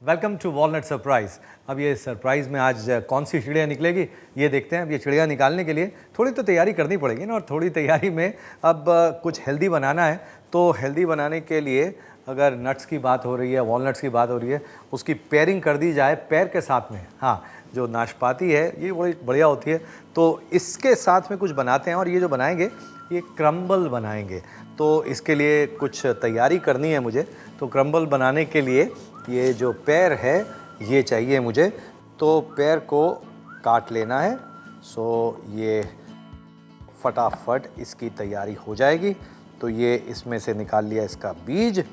Welcome to walnut surprise. अब ये surprise में आज कौन सी चिड़िया निकलेगी ये देखते हैं। अब ये चिड़िया निकालने के लिए थोड़ी तो तैयारी करनी पड़ेगी ना, और थोड़ी तैयारी में अब कुछ हेल्दी बनाना है। तो हेल्दी बनाने के लिए अगर नट्स की बात हो रही है, वॉलनट्स की बात हो रही है, उसकी पेयरिंग कर दी जाए पैर के साथ में। हाँ, जो नाशपाती है ये बड़ी बढ़िया होती है, तो इसके साथ में कुछ बनाते हैं। और ये जो बनाएंगे ये क्रम्बल बनाएंगे, तो इसके लिए कुछ तैयारी करनी है मुझे। तो क्रम्बल बनाने के लिए ये जो पैर है ये चाहिए मुझे, तो पैर को काट लेना है। सो ये फटाफट इसकी तैयारी हो जाएगी। तो ये इसमें से निकाल लिया इसका बीज,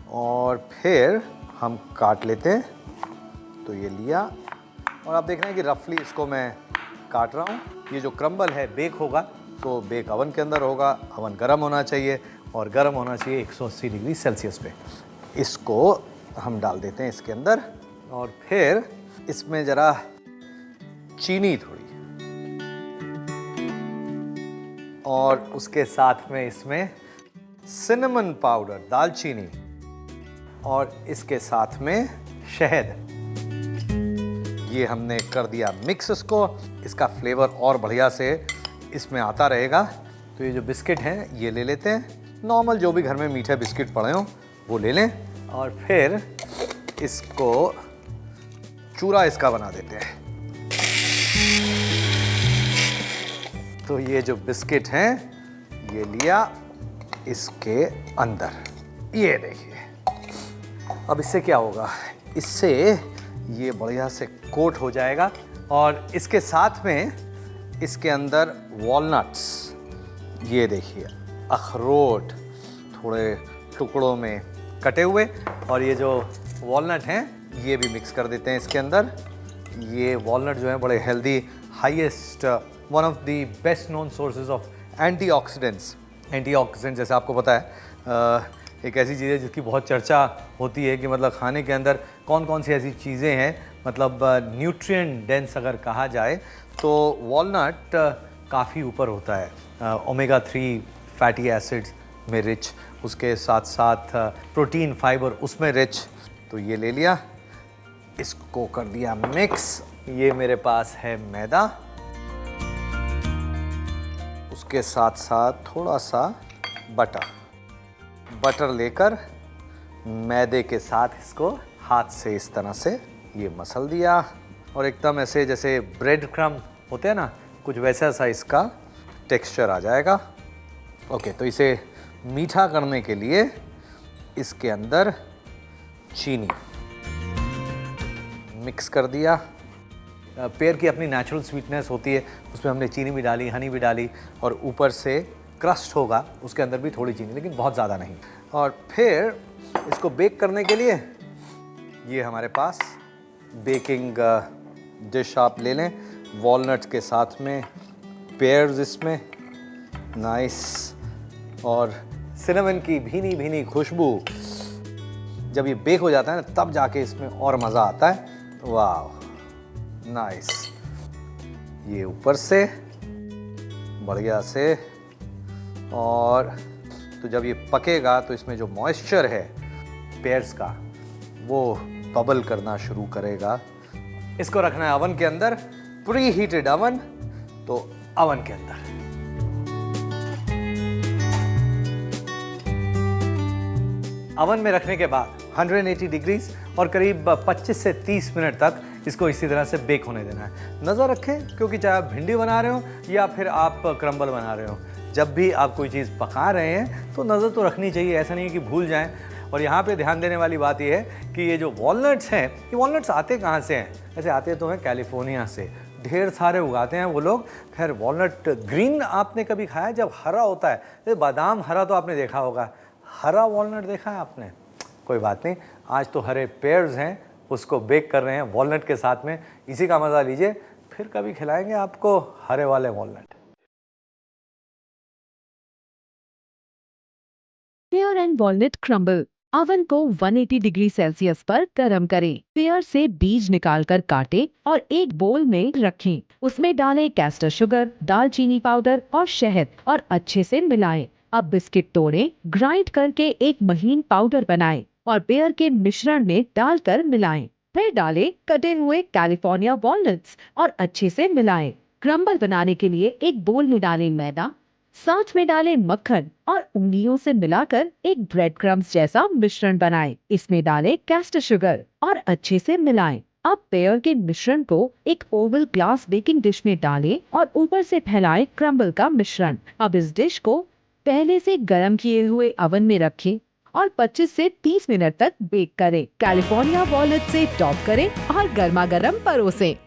और फिर हम काट लेते हैं। तो ये लिया, और आप देख रहे हैं कि रफली इसको मैं काट रहा हूँ। ये जो क्रम्बल है बेक होगा, तो बेक अवन के अंदर होगा। अवन गर्म होना चाहिए, और गर्म होना चाहिए 180 डिग्री सेल्सियस पे। इसको हम डाल देते हैं इसके अंदर, और फिर इसमें ज़रा चीनी थोड़ी, और उसके साथ में इसमें सिनेमन पाउडर, दालचीनी, और इसके साथ में शहद। ये हमने कर दिया मिक्स इसको। इसका फ्लेवर और बढ़िया से इसमें आता रहेगा। तो ये जो बिस्किट हैं ये ले लेते हैं, नॉर्मल जो भी घर में मीठे बिस्किट पड़े हों वो ले लें, और फिर इसको चूरा इसका बना देते हैं। तो ये जो बिस्किट हैं ये लिया इसके अंदर, ये देखिए। अब इससे क्या होगा, इससे ये बढ़िया से कोट हो जाएगा। और इसके साथ में इसके अंदर वॉलनट्स, ये देखिए अखरोट थोड़े टुकड़ों में कटे हुए, और ये जो वॉलनट हैं ये भी मिक्स कर देते हैं इसके अंदर। ये वॉलनट जो है बड़े healthy, highest, one of the best known sources of antioxidants. Antioxidant जैसे आपको पता है एक ऐसी चीज़ है जिसकी बहुत चर्चा होती है कि मतलब खाने के अंदर कौन कौन सी ऐसी चीज़ें हैं, मतलब न्यूट्रिएंट डेंस अगर कहा जाए तो वॉलनट काफ़ी ऊपर होता है। ओमेगा 3 फैटी एसिड्स में रिच, उसके साथ साथ प्रोटीन, फाइबर उसमें रिच। तो ये ले लिया, इसको कर दिया मिक्स। ये मेरे पास है मैदा, उसके साथ साथ थोड़ा सा बटर लेकर मैदे के साथ इसको हाथ से इस तरह से ये मसल दिया, और एकदम ऐसे जैसे ब्रेड क्रम्ब होते हैं ना, कुछ वैसा सा इसका टेक्सचर आ जाएगा। ओके, तो इसे मीठा करने के लिए इसके अंदर चीनी मिक्स कर दिया। पेयर की अपनी नेचुरल स्वीटनेस होती है, उसमें हमने चीनी भी डाली, हनी भी डाली, और ऊपर से क्रस्ट होगा उसके अंदर भी थोड़ी चीनी, लेकिन बहुत ज़्यादा नहीं। और फिर इसको बेक करने के लिए ये हमारे पास बेकिंग डिश आप ले लें, वॉलनट्स के साथ में पेयर्स इसमें नाइस, और सिनेमन की भीनी भीनी खुशबू। जब ये बेक हो जाता है ना तब जाके इसमें और मज़ा आता है। वाह, नाइस। ये ऊपर से बढ़िया से, और तो जब ये पकेगा तो इसमें जो मॉइस्चर है पेयर्स का वो बबल करना शुरू करेगा। इसको रखना है अवन के अंदर, प्री हीटेड अवन। तो अवन के अंदर अवन में रखने के बाद 180 डिग्रीज और करीब 25 से 30 मिनट तक इसको इसी तरह से बेक होने देना है। नज़र रखें, क्योंकि चाहे आप भिंडी बना रहे हो या फिर आप क्रम्बल बना रहे हो, जब भी आप कोई चीज़ पका रहे हैं तो नज़र तो रखनी चाहिए, ऐसा नहीं है कि भूल जाएं। और यहाँ पे ध्यान देने वाली बात ये है कि ये जो वॉलनट्स हैं, ये वॉलनट्स आते कहाँ से हैं? ऐसे आते तो हैं कैलिफोर्निया से, ढेर सारे उगाते हैं वो लोग। खैर, वॉलनट ग्रीन आपने कभी खाया जब हरा होता है? जैसे बादाम हरा तो आपने देखा होगा, हरा वॉलनट देखा है आपने? कोई बात नहीं, आज तो हरे पेयर्स हैं, उसको बेक कर रहे हैं वॉलनट के साथ में। इसी का मज़ा लीजिए, फिर कभी खिलाएंगे आपको हरे वाले walnut. Pear and walnut crumble. Oven को 180 डिग्री सेल्सियस पर गर्म करें। पेयर से बीज निकालकर काटें और एक बोल में रखें। उसमें डालें कैस्टर शुगर, दालचीनी पाउडर और शहद, और अच्छे से मिलाएं। अब बिस्किट तोड़ें, ग्राइंड करके एक महीन पाउडर बनाएं और पेयर के मिश्रण में डालकर मिलाएं। फिर डालें कटे हुए कैलिफोर्निया वॉलनट्स और अच्छे से मिलाएं। क्रम्बल बनाने के लिए एक बोल में डालें मैदा, साथ में डालें मक्खन और उंगलियों से मिलाकर एक ब्रेड क्रम्स जैसा मिश्रण बनाएं। इसमें डालें कैस्टर शुगर और अच्छे से मिलाएं। अब पेयर के मिश्रण को एक ओवल ग्लास बेकिंग डिश में डालें और ऊपर से फैलाएं क्रम्बल का मिश्रण। अब इस डिश को पहले से गर्म किए हुए ओवन में रखें और 25 से 30 मिनट तक बेक करें। कैलिफोर्निया वॉलनट से टॉप करें और गर्मा गर्म परोसें।